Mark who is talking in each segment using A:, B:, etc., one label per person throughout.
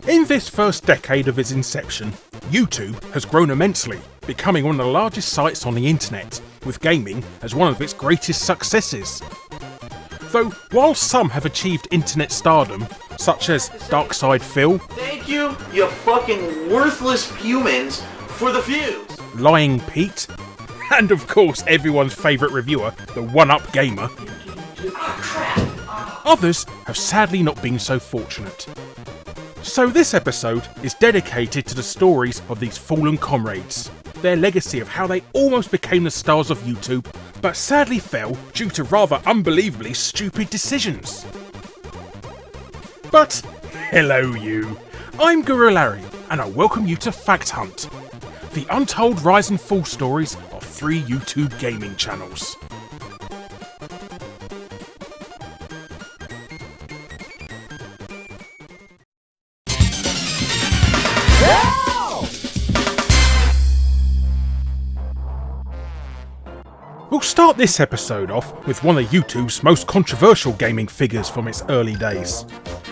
A: In this first decade of its inception, YouTube has grown immensely, becoming one of the largest sites on the internet, with gaming as one of its greatest successes. Though, while some have achieved internet stardom, such as Darkside Phil,
B: thank you, you fucking worthless humans, for the views,
A: Lying Pete, and of course everyone's favourite reviewer, the One-Up Gamer, others have sadly not been so fortunate. So this episode is dedicated to the stories of these fallen comrades, their legacy of how they almost became the stars of YouTube, but sadly fell due to rather unbelievably stupid decisions. But hello you, I'm Guru Larry, and I welcome you to Fact Hunt, the untold rise and fall stories of 3 YouTube gaming channels. We'll start this episode off with one of YouTube's most controversial gaming figures from its early days,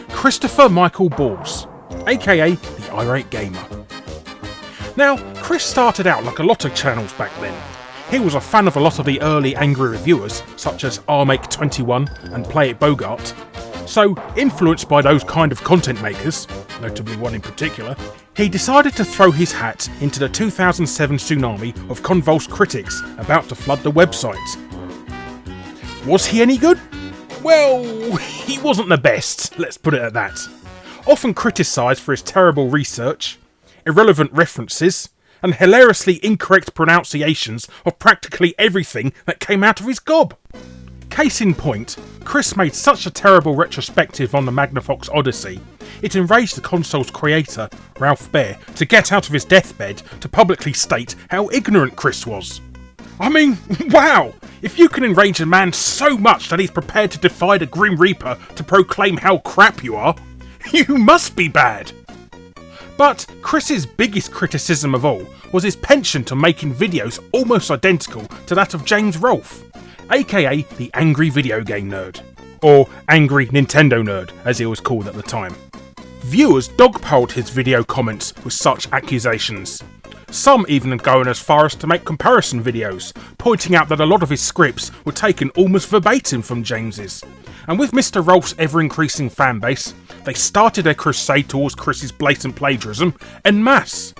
A: Christopher Michael Balls, aka the Irate Gamer. Now, Chris started out like a lot of channels back then. He was a fan of a lot of the early angry reviewers, such as rmake21 and Play It Bogart, so influenced by those kind of content makers, notably one in particular, he decided to throw his hat into the 2007 tsunami of convulsed critics about to flood the website. Was he any good? Well, he wasn't the best, let's put it at that. Often criticised for his terrible research, irrelevant references, and hilariously incorrect pronunciations of practically everything that came out of his gob. Case in point, Chris made such a terrible retrospective on the Magnafox Odyssey, it enraged the console's creator, Ralph Baer, to get out of his deathbed to publicly state how ignorant Chris was. I mean, wow! If you can enrage a man so much that he's prepared to defy the Grim Reaper to proclaim how crap you are, you must be bad! But Chris's biggest criticism of all was his penchant to making videos almost identical to that of James Rolfe, aka the Angry Video Game Nerd, or Angry Nintendo Nerd as he was called at the time. Viewers dogpiled his video comments with such accusations, some even going as far as to make comparison videos, pointing out that a lot of his scripts were taken almost verbatim from James's. And with Mr. Rolfe's ever-increasing fanbase, they started their crusade towards Chris's blatant plagiarism en masse.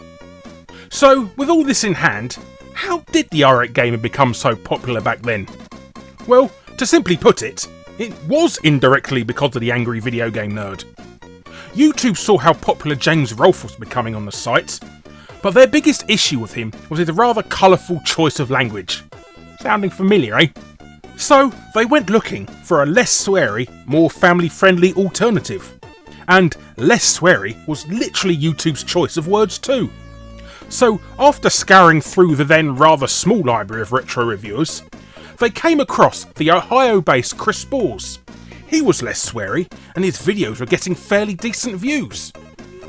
A: So, with all this in hand, how did the Irate Gamer become so popular back then? Well, to simply put it, it was indirectly because of the Angry Video Game Nerd. YouTube saw how popular James Rolfe was becoming on the site, but their biggest issue with him was his rather colourful choice of language. Sounding familiar, eh? So they went looking for a less sweary, more family-friendly alternative. And less sweary was literally YouTube's choice of words too. So after scouring through the then rather small library of retro reviewers, they came across the Ohio-based Chris Balls. He was less sweary, and his videos were getting fairly decent views.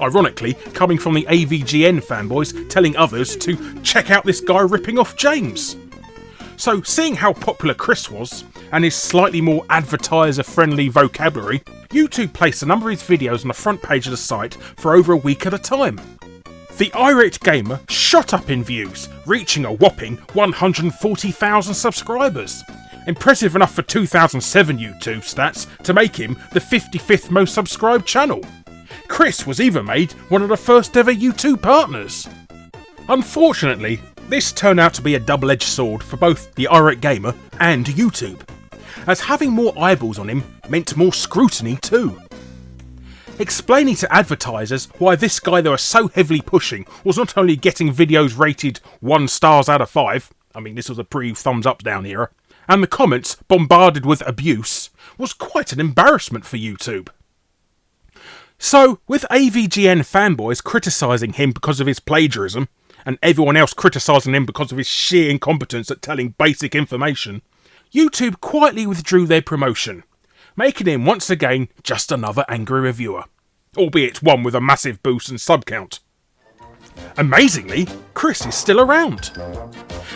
A: Ironically, coming from the AVGN fanboys telling others to check out this guy ripping off James. So, seeing how popular Chris was, and his slightly more advertiser-friendly vocabulary, YouTube placed a number of his videos on the front page of the site for over a week at a time. The Irate Gamer shot up in views, reaching a whopping 140,000 subscribers. Impressive enough for 2007 YouTube stats to make him the 55th most subscribed channel. Chris was even made one of the first ever YouTube partners. Unfortunately, this turned out to be a double-edged sword for both the Irate Gamer and YouTube, as having more eyeballs on him meant more scrutiny too. Explaining to advertisers why this guy they were so heavily pushing was not only getting videos rated 1 stars out of 5, I mean this was a pre-thumbs up down era, and the comments bombarded with abuse, was quite an embarrassment for YouTube. So, with AVGN fanboys criticising him because of his plagiarism, and everyone else criticising him because of his sheer incompetence at telling basic information, YouTube quietly withdrew their promotion, making him once again just another angry reviewer, albeit one with a massive boost in sub count. Amazingly, Chris is still around.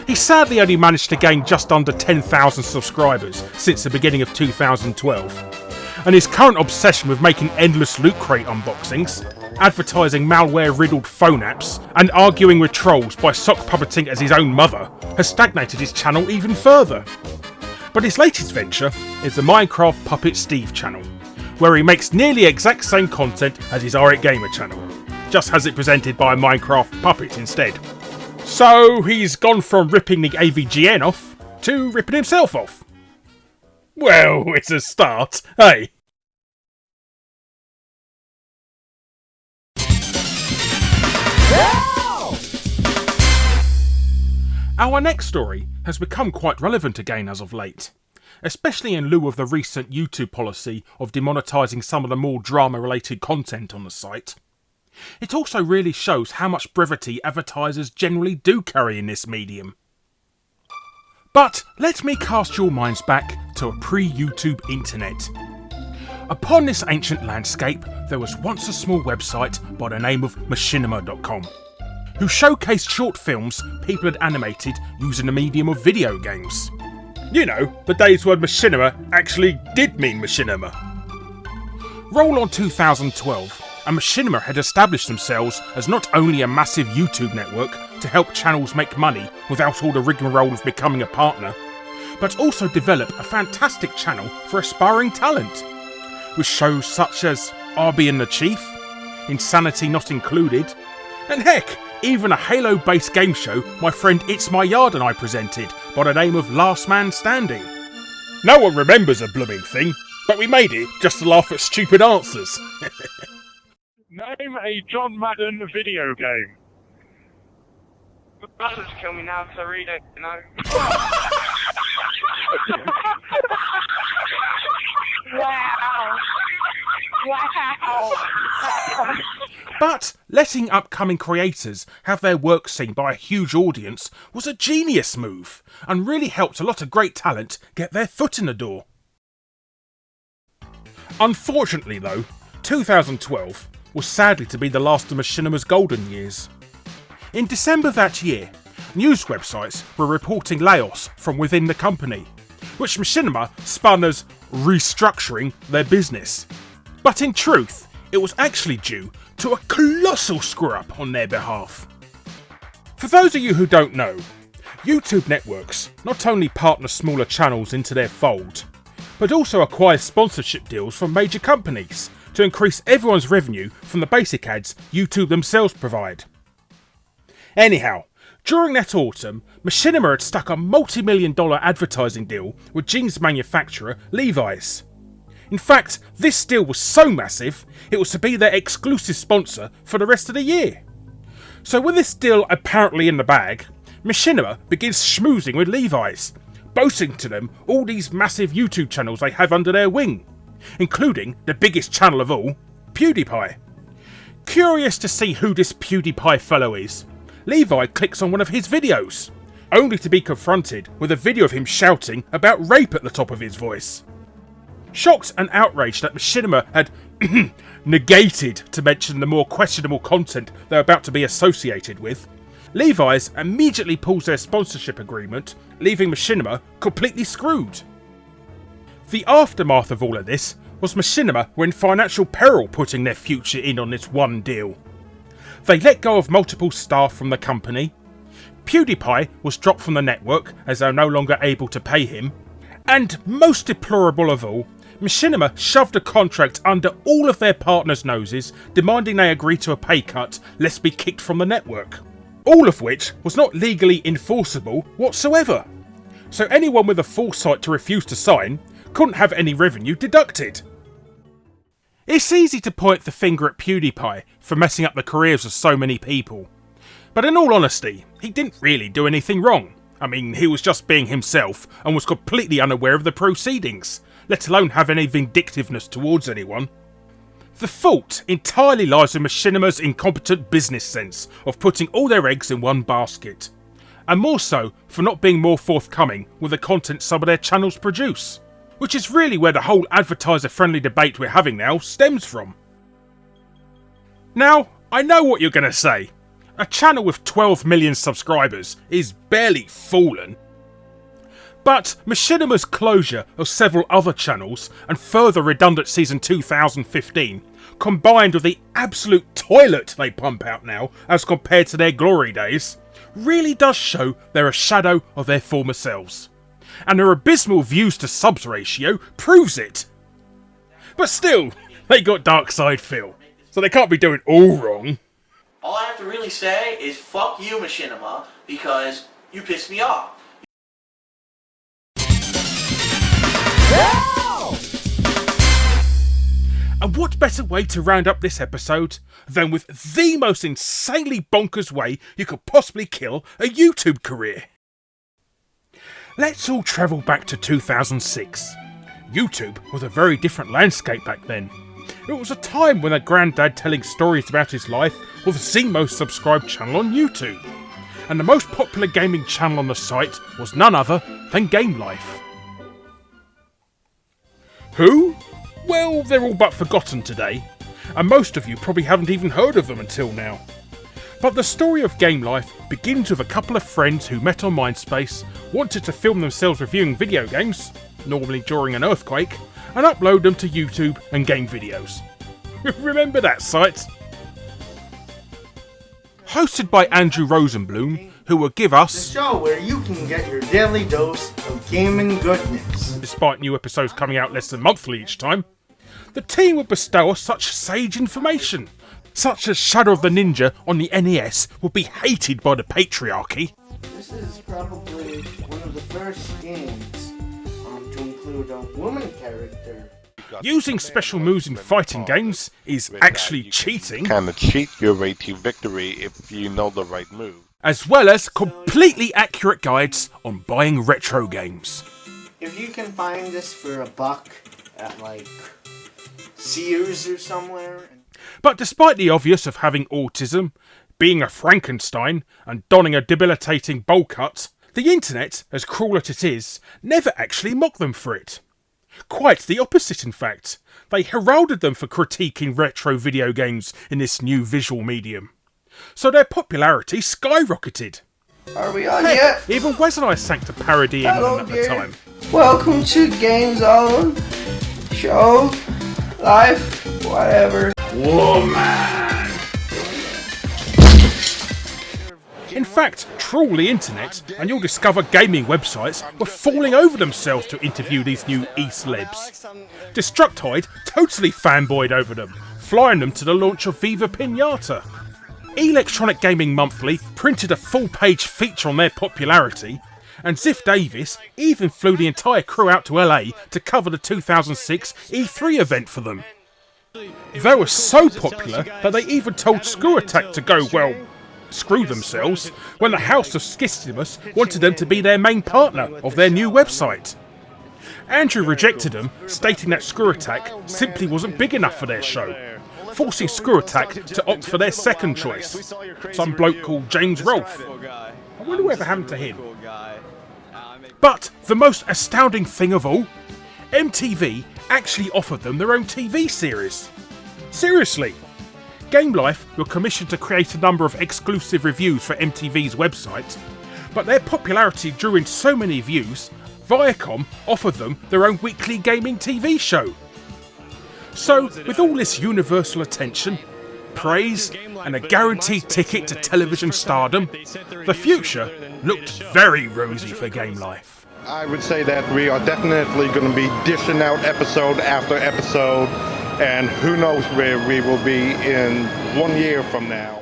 A: He sadly only managed to gain just under 10,000 subscribers since the beginning of 2012, and his current obsession with making endless Loot Crate unboxings, advertising malware-riddled phone apps, and arguing with trolls by sock puppeting as his own mother has stagnated his channel even further. But his latest venture is the Minecraft Puppet Steve channel, where he makes nearly exact same content as his Irate Gamer channel, just has it presented by a Minecraft puppet instead. So he's gone from ripping the AVGN off to ripping himself off. Well, it's a start, hey? Our next story has become quite relevant again as of late, especially in lieu of the recent YouTube policy of demonetising some of the more drama-related content on the site. It also really shows how much brevity advertisers generally do carry in this medium. But let me cast your minds back to a pre-YouTube internet. Upon this ancient landscape, there was once a small website by the name of Machinima.com, who showcased short films people had animated using the medium of video games. You know, the days when Machinima actually did mean Machinima. Roll on 2012, and Machinima had established themselves as not only a massive YouTube network to help channels make money without all the rigmarole of becoming a partner, but also develop a fantastic channel for aspiring talent, with shows such as RB and the Chief, Insanity Not Included, and heck, even a Halo-based game show my friend It's My Yard and I presented by the name of Last Man Standing. No one remembers a blooming thing, but we made it just to laugh at stupid answers.
C: Name a John Madden video game.
D: Brothers kill me now because I read it, you know. Wow. Wow.
A: But letting upcoming creators have their work seen by a huge audience was a genius move, and really helped a lot of great talent get their foot in the door. Unfortunately though, 2012 was sadly to be the last of Machinima's golden years. In December that year, news websites were reporting layoffs from within the company, which Machinima spun as restructuring their business. But in truth, it was actually due to a colossal screw-up on their behalf. For those of you who don't know, YouTube networks not only partner smaller channels into their fold, but also acquire sponsorship deals from major companies to increase everyone's revenue from the basic ads YouTube themselves provide. Anyhow, during that autumn, Machinima had stuck a multi-million-dollar advertising deal with jeans manufacturer Levi's. In fact, this deal was so massive, it was to be their exclusive sponsor for the rest of the year. So with this deal apparently in the bag, Machinima begins schmoozing with Levi's, boasting to them all these massive YouTube channels they have under their wing, including the biggest channel of all, PewDiePie. Curious to see who this PewDiePie fellow is, Levi clicks on one of his videos, only to be confronted with a video of him shouting about rape at the top of his voice. Shocked and outraged that Machinima had negated to mention the more questionable content they're about to be associated with, Levi's immediately pulls their sponsorship agreement, leaving Machinima completely screwed. The aftermath of all of this was Machinima were in financial peril putting their future in on this one deal. They let go of multiple staff from the company, PewDiePie was dropped from the network as they were no longer able to pay him, and most deplorable of all, Machinima shoved a contract under all of their partners' noses, demanding they agree to a pay cut lest be kicked from the network. All of which was not legally enforceable whatsoever. So anyone with the foresight to refuse to sign couldn't have any revenue deducted. It's easy to point the finger at PewDiePie for messing up the careers of so many people. But in all honesty, he didn't really do anything wrong. I mean, he was just being himself and was completely unaware of the proceedings, let alone have any vindictiveness towards anyone. The fault entirely lies with Machinima's incompetent business sense of putting all their eggs in one basket, and more so for not being more forthcoming with the content some of their channels produce, which is really where the whole advertiser-friendly debate we're having now stems from. Now, I know what you're going to say. A channel with 12 million subscribers is barely fallen. But Machinima's closure of several other channels and further redundancies in 2015, combined with the absolute toilet they pump out now as compared to their glory days, really does show they're a shadow of their former selves. And their abysmal views to subs ratio proves it. But still, they got dark side Phil, so they can't be doing all wrong.
B: All I have to really say is fuck you, Machinima, because you pissed me off.
A: And what better way to round up this episode than with the most insanely bonkers way you could possibly kill a YouTube career? Let's all travel back to 2006. YouTube was a very different landscape back then. It was a time when a granddad telling stories about his life was the most subscribed channel on YouTube. And the most popular gaming channel on the site was none other than Gamelife. Who? Well, they're all but forgotten today, and most of you probably haven't even heard of them until now. But the story of Gamelife begins with a couple of friends who met on Mindspace, wanted to film themselves reviewing video games, normally during an earthquake, and upload them to YouTube and game videos. Remember that site? Hosted by Andrew Rosenblum, who will give us
E: the show where you can get your daily dose of gaming goodness.
A: Despite new episodes coming out less than monthly each time, the team would bestow us such sage information, such as Shadow of the Ninja on the NES would be hated by the patriarchy.
E: This is probably one of the first games to include a woman character.
A: Using special moves in fighting games is actually cheating.
F: Kinda cheat your way to victory if you know the right move.
A: As well as completely accurate guides on buying retro games.
E: If you can find this for $1 at like Sears or somewhere.
A: But despite the obvious of having autism, being a Frankenstein, and donning a debilitating bowl cut, the internet, as cruel as it is, never actually mocked them for it. Quite the opposite, in fact. They heralded them for critiquing retro video games in this new visual medium. So their popularity skyrocketed.
E: Are we on yet?
A: Even Wes and I sank to parodying them at the time.
E: Welcome to Game Zone. Show. Life. Whatever.
A: Woman! In fact, trawl the internet and you'll discover gaming websites were falling over themselves to interview these new e-celebs. Destructoid totally fanboyed over them, flying them to the launch of Viva Pinata. Electronic Gaming Monthly printed a full-page feature on their popularity, and Ziff Davis even flew the entire crew out to LA to cover the 2006 E3 event for them. They were so popular that they even told Screw-Attack to go, well, screw themselves, when the House of Skistimus wanted them to be their main partner of their new website. Andrew rejected them, stating that Screw-Attack simply wasn't big enough for their show, forcing Screw-Attack to opt for their second choice, some bloke called James Rolfe. I wonder whatever happened to him. But the most astounding thing of all, MTV actually offered them their own TV series. Seriously! Gamelife were commissioned to create a number of exclusive reviews for MTV's website, but their popularity drew in so many views, Viacom offered them their own weekly gaming TV show. So, with all this universal attention, praise, and a guaranteed ticket to television stardom, the future looked very rosy for Gamelife.
F: I would say that we are definitely going to be dishing out episode after episode, and who knows where we will be in 1 year from now.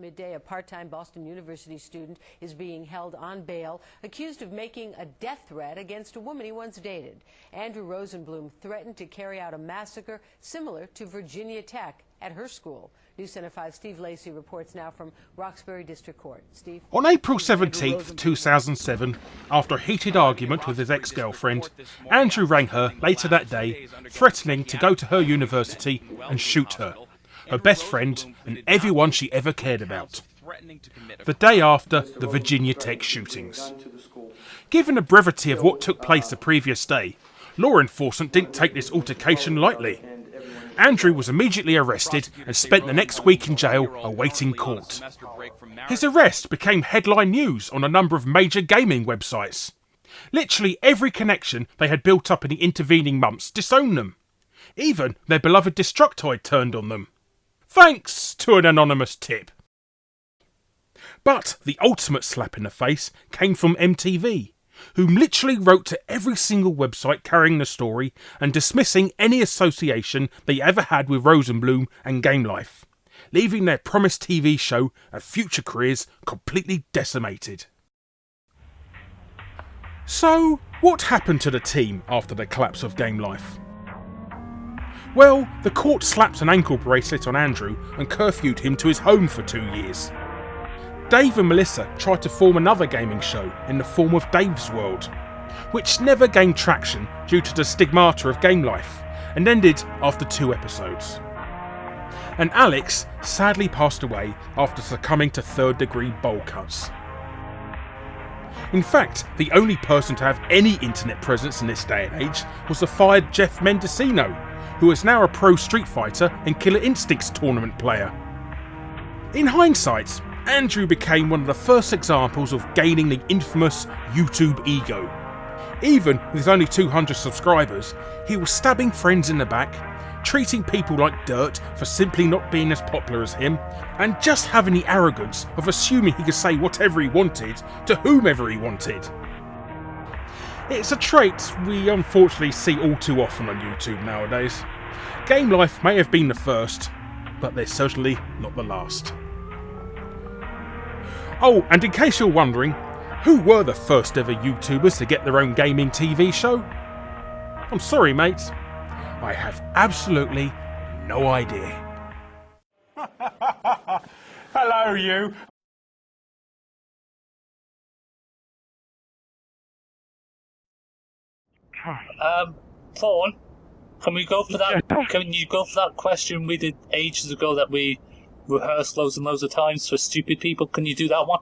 G: Midday, a part-time Boston University student is being held on bail, accused of making a death threat against a woman he once dated. Andrew Rosenblum threatened to carry out a massacre similar to Virginia Tech at her school. News Center 5's Steve Lacey reports now from Roxbury District Court. Steve?
A: On April 17th, 2007, after a heated argument with his ex-girlfriend, Andrew rang her later that day, threatening to go to her university and shoot her, her best friend, and everyone she ever cared about. The day after the Virginia Tech shootings. Given the brevity of what took place the previous day, law enforcement didn't take this altercation lightly. Andrew was immediately arrested and spent the next week in jail awaiting court. His arrest became headline news on a number of major gaming websites. Literally every connection they had built up in the intervening months disowned them. Even their beloved Destructoid turned on them. Thanks to an anonymous tip. But the ultimate slap in the face came from MTV, whom literally wrote to every single website carrying the story and dismissing any association they ever had with Rosenblum and Gamelife, leaving their promised TV show and future careers completely decimated. So, what happened to the team after the collapse of Gamelife? Well, the court slapped an ankle bracelet on Andrew and curfewed him to his home for 2 years. Dave and Melissa tried to form another gaming show in the form of Dave's World, which never gained traction due to the stigmata of Gamelife and ended after 2 episodes. And Alex sadly passed away after succumbing to third-degree bowl cuts. In fact, the only person to have any internet presence in this day and age was the fired Jeff Mendocino, who is now a pro Street Fighter and Killer Instincts tournament player. In hindsight, Andrew became one of the first examples of gaining the infamous YouTube ego. Even with his only 200 subscribers, he was stabbing friends in the back, treating people like dirt for simply not being as popular as him, and just having the arrogance of assuming he could say whatever he wanted to whomever he wanted. It's a trait we unfortunately see all too often on YouTube nowadays. Gamelife may have been the first, but they're certainly not the last. Oh, and in case you're wondering, who were the first ever YouTubers to get their own gaming TV show? I'm sorry, mates. I have absolutely no idea.
C: Hello, you.
H: Fawn, can we go for that? Can you go for that question we did ages ago that we rehearsed loads and loads of times for stupid people? Can you do that one?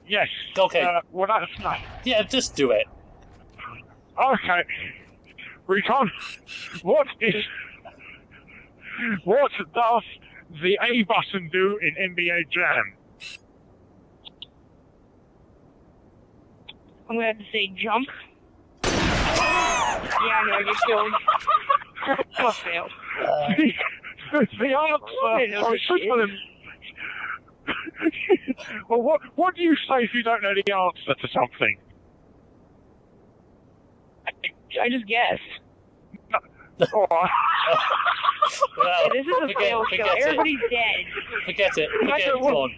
C: Yes.
H: Okay.
C: Well, that's not.
H: Yeah, just do it.
C: Okay. Recon, what does the A button do in NBA Jam?
D: I'm going to say jump. Yeah, no, you're killing. I failed.
C: The answer is simple. Well, what do you say if you don't know the answer to something?
D: I just guessed.
C: All right.
H: Well,
D: This is a fail show.
H: forget it.
D: Everybody's dead.
H: Forget it. Forget it, Fawn.